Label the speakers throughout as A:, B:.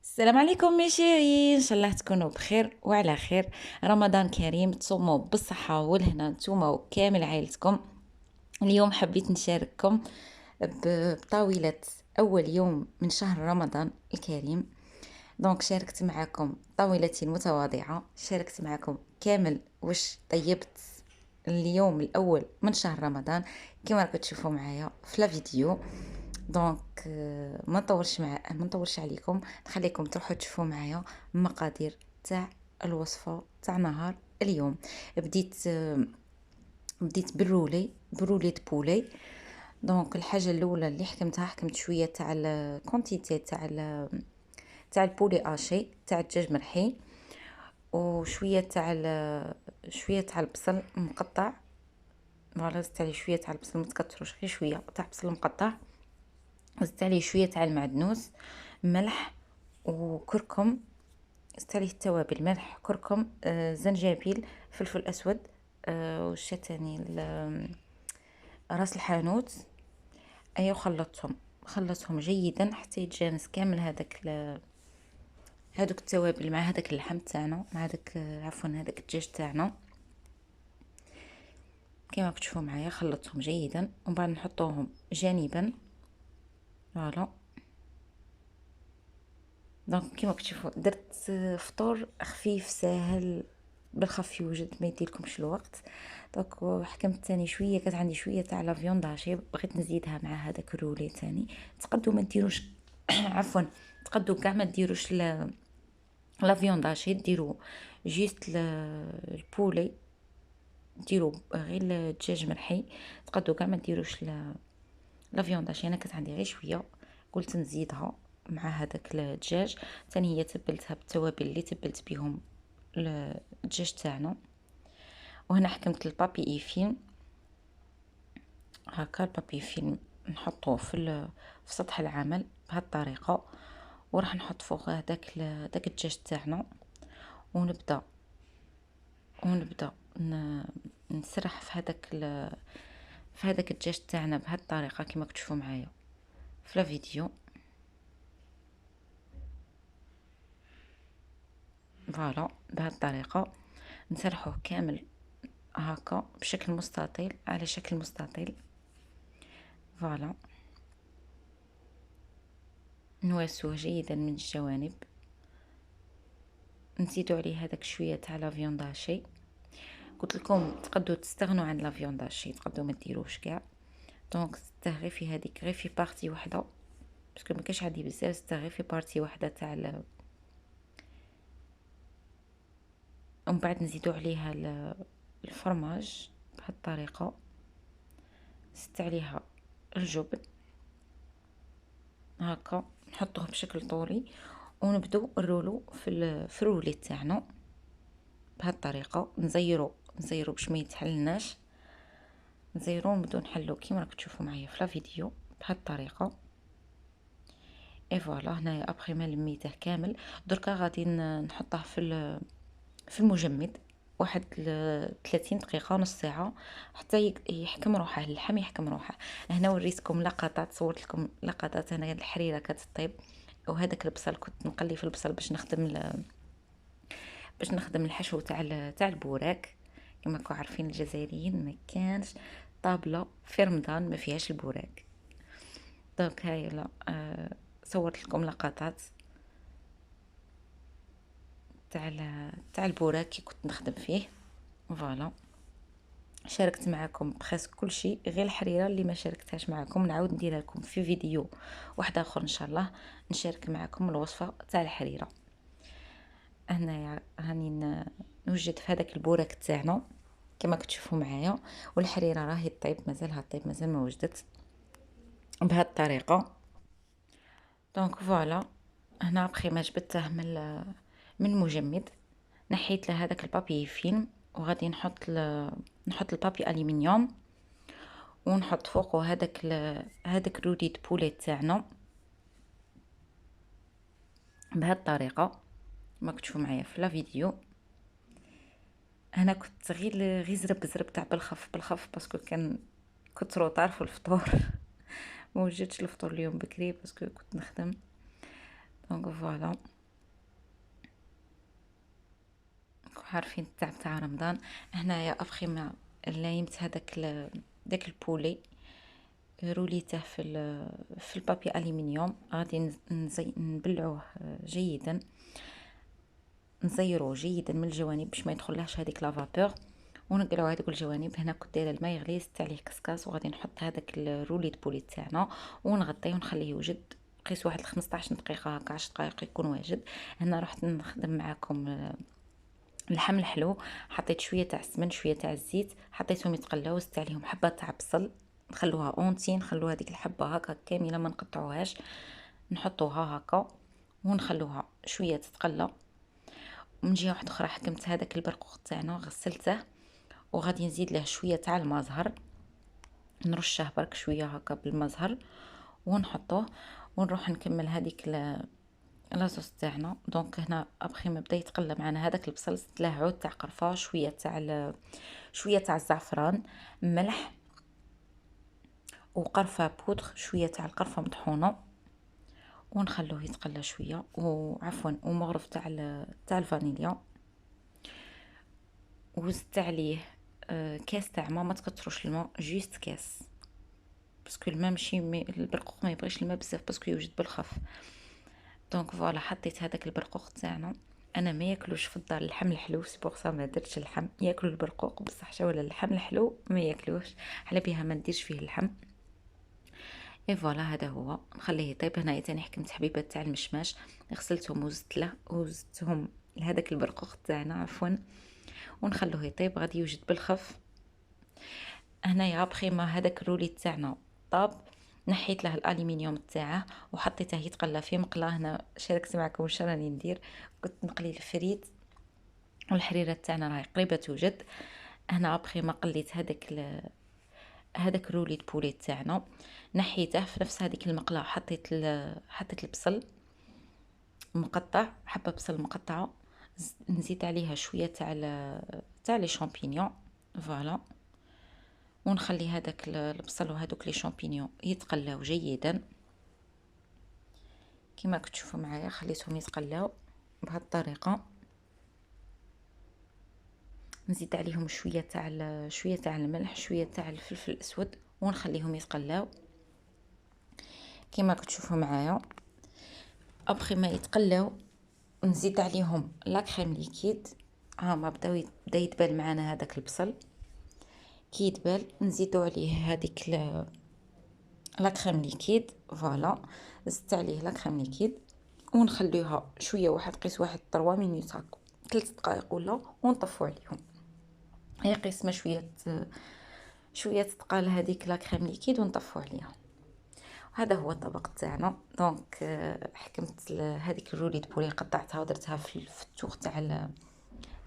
A: السلام عليكم يا شيري، ان شاء الله تكونوا بخير وعلى خير. رمضان كريم، تصوموا بالصحه والهنا نتوما وكامل عائلتكم. اليوم حبيت نشارككم بطاولة اول يوم من شهر رمضان الكريم. دونك شاركت معكم طاولتي المتواضعه، شاركت معكم كامل واش طيبت اليوم الاول من شهر رمضان كما راكم تشوفوا معايا في لا فيديو. دونك ما نطولش عليكم، نخليكم تروحوا تشوفوا معايا المقادير تاع الوصفه تاع نهار اليوم. بديت برولي بولي. دونك الحاجه الاولى اللي حكمت شويه تاع الكونتيتي تاع البولي اشي تاع الدجاج مرحي، وشويه شويه تاع البصل مقطع. فوالا زدت عليه شويه تاع البصل، متكتروش، غير شويه تاع بصل مقطع. زدت عليه شويه تاع المعدنوس، ملح وكركم. زدت عليه التوابل، ملح، كركم، زنجبيل، فلفل اسود، وش تاني، راس الحانوت. ايوا خلطتهم جيدا حتى يتجانس كامل هادوك التوابل مع هذاك اللحم تاعنا، مع هذاك عفوا هذاك الدجاج تاعنا. كما كتشوفوا معايا خلطتهم جيدا ومن بعد نحطوهم جانبا. فوالا. دونك كيما كتشوفوا درت فطور خفيف ساهل بالخف يوجد، ما يديلكمش الوقت. دونك حكمت تاني شويه، كانت عندي شويه تاع لا فيوند هاشي، بغيت نزيدها مع هذاك الرولي تاني. تقدروا ما ديروش عفوا تقدروا كاع ما ديروش لا فيوند هاشي، ديروا جيست البولي، ديروا غير الدجاج مرحي. تقدروا كاع ما ديروش لا فيوند هاشي. انا كانت عندي غير شويه، قلت نزيدها مع هذاك الدجاج. ثاني هي تبلتها بالتوابل اللي تبلت بهم الدجاج تاعنا. وهنا حكمت البابي ايفين، هكا البابي فيلم نحطوه في سطح العمل بهذه الطريقه. وراح نحط فوق داك الدجاج تاعنا، ونبدا نسرح في هذاك الدجاج تاعنا بهذه الطريقه كما كتشوفوا معايا في لا فيديو. فوالا بهذه الطريقه نسرحوه كامل هكا بشكل مستطيل، على شكل مستطيل. فوالا، نواسوه جيدا من الجوانب. نزيدو عليه هذاك شويه تاع لا فيوند هاشي. قلت لكم تقدروا تستغنوا عن لا فيوند هاشي، تقدروا ما ديروش كاع. دونك زدته غير في هذيك، غير في بارتي وحده، باسكو ما كاش عندي بزاف، زدته غير في بارتي وحده تاع ومن بعد نزيدو عليها الفرماج بهذه الطريقه. زدت عليها الجبن هكا، نحطوه بشكل طوري ونبدو نرولو في الرولي تاعنا بهذه الطريقه. نزيرو باش ما يتحلناش، نزيرو ونبدو نحلو كيما راكم تشوفوا معايا في لا فيديو بهذه الطريقه. اي فوالا، هنايا ابخي ما لميته كامل، دركا غادي نحطه في المجمد واحد 30 دقيقه، نص ساعه، حتى يحكم روحه اللحم، يحكم روحه. هنا وريتكم لقطات، صورت لكم لقطات. هنا الحريره كتطيب، وهذاك البصل كنت نقلي في البصل باش نخدم الحشو تاع البوراك. كما راكم عارفين الجزائريين ما كانش طابله في رمضان ما فيهاش البوراك. دونك هاي لا، صورت لكم لقطات تاع البوراك كي كنت نخدم فيه. فوالا، شاركت معكم بخاص كل شيء، غير الحريره اللي ما شاركتهاش معكم نعاود نديرها لكم في فيديو واحد اخر ان شاء الله. نشارك معكم الوصفه تاع الحريره. هنايا راني نوجد في هذاك البوراك تاعنا كما كتشوفوا معايا، والحريره راهي طيب، مازالها طيب، مازال ما وجدت بهذه الطريقه. دونك فوالا، هنا بخي ما جبته من مجمد، نحيت له هذاك البابي فيلم، وغادي نحط البابي الومنيوم، ونحط فوقه هذاك روديد بولي تاعنا بهذه الطريقه ما كتشوفوا معايا في لا فيديو. انا كنت غير زرب تاع بالخف باسكو كنت روطار في الفطور ما وجدتش الفطور اليوم بكري باسكو كنت نخدم. دونك فوالا، عارفين التعب تاع رمضان. هنايا ابخي ما لايمت هذاك داك البولي، روليته في البابي الومنيوم. غادي نبلعوه جيدا، نزيروه جيدا من الجوانب باش ما يدخلهاش هذيك لا فابور، ونقلعو هذوك الجوانب. هنا كنت دايره الماء يغلي، زدت عليه كسكاس، وغادي نحط هذاك الروليت بولي تاعنا ونغطيه ونخليه يوجد. قيس واحد 15 دقيقه هكا، 10 دقائق يكون واجد. هنا رحت نخدم معاكم اللحم الحلو. حطيت شويه تاع السمن، شويه تاع الزيت، حطيتهم يتقلاو، زدت عليهم حبه تاع بصل. نخلوها اونتي، نخلوها هذيك الحبه هكا كامله ما نقطعوهاش، نحطوها هكا ونخلوها شويه تتقلى. ومن جهه واحده اخرى حكمت هذاك البرقوق تاعنا، غسلته وغادي نزيد له شويه تاع المزهر، نرشه برك شويه هكا بالمزهر ونحطوه، ونروح نكمل هذيك لاصوص تاعنا. دونك هنا ابخي ما بدا يتقلى معنا هذاك البصل، زدت له عود تاع قرفه، شويه تاع الزعفران، ملح وقرفه بودغ، شويه تاع القرفه مطحونه، ونخلوه يتقلى شويه. وعفوا ومغرف تاع الفانيليا، وزدت عليه كاس تاع ما تكثروش الماء، جوست كاس، باسكو الماء ماشي البرقوق ما يبغيش الماء بزاف باسكو يوجد بالخف. دونك فوالا، حطيت هذاك البرقوق تاعنا. انا ما ياكلوش في الدار اللحم الحلو، سي بوغ سا ما درتش اللحم. ياكلوا البرقوق بصح شا ولا اللحم الحلو ما ياكلوش، على بها ما نديرش فيه اللحم. اي فوالا، هذا هو. نخليه يطيب. هنايا تاني حكمت حبيبات تاع المشماش، غسلتهم وزدتهم لهذاك البرقوق تاعنا عفوا، ونخلوه يطيب. غادي يوجد بالخف. هنايا بخي ما هذاك الرولي تاعنا طاب، نحيت له الالومنيوم تاعه وحطيته يتقلى في مقله. هنا شاركت معكم واش راني ندير، كنت نقلي الفريت والحريره تاعنا راهي قريبه توجد. هنا ابخي ما قليت هذاك الرولي بولي تاعنا، نحيته في نفس هذيك المقله. حطيت البصل مقطع، حبه بصل مقطعه، نزيد عليها شويه تاع لي شامبينيون. فوالا، ونخلي هذاك البصل وهذوك لي شامبينيون يتقلاو جيدا كما كتشوفوا معايا. خليتهم يتقلاو بهذه الطريقه. نزيد عليهم شويه تاع الملح، شويه تاع الفلفل الاسود، ونخليهم يتقلاو كما كتشوفوا معايا. ابخي ما يتقلاو نزيد عليهم لا كريم ليكيد. ها ما بدا يتبال معنا هذاك البصل. كي يتبال نزيدو عليه هذيك لا كريم ليكيد. فوالا، زدت عليه لا كريم ليكيد ونخليها شويه، واحد قيس واحد 3 مينوت هكا، 3 دقائق ولا، ونطفو عليهم. هي قيس ما شويه تتقال هذيك لا كريم ليكيد ونطفو عليها. هذا هو الطبق تاعنا. دونك حكمت هذيك الروليت بولي، قطعتها ودرتها في التوغ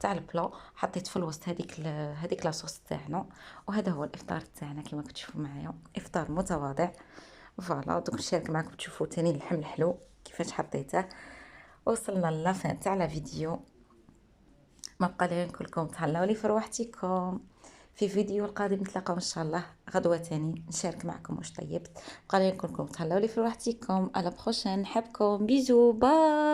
A: تاع البلا، حطيت في الوسط هذيك لاصوص تاعنا. وهذا هو الافطار تاعنا كما كتشوفوا معايا، افطار متواضع. فوالا، دوك نشارك معكم تشوفوا تاني اللحم الحلو كيفاش حطيته. وصلنا لافان تاع لا فيديو. ما بقى لي نقول لكم تهلاو لي في روحتكم. في فيديو القادم نتلاقاو ان شاء الله غدوه تاني نشارك معكم واش طيبت. بقى لي نقول لكم تهلاو لي في روحتكم. على بروشين، نحبكم، بيزو، باي.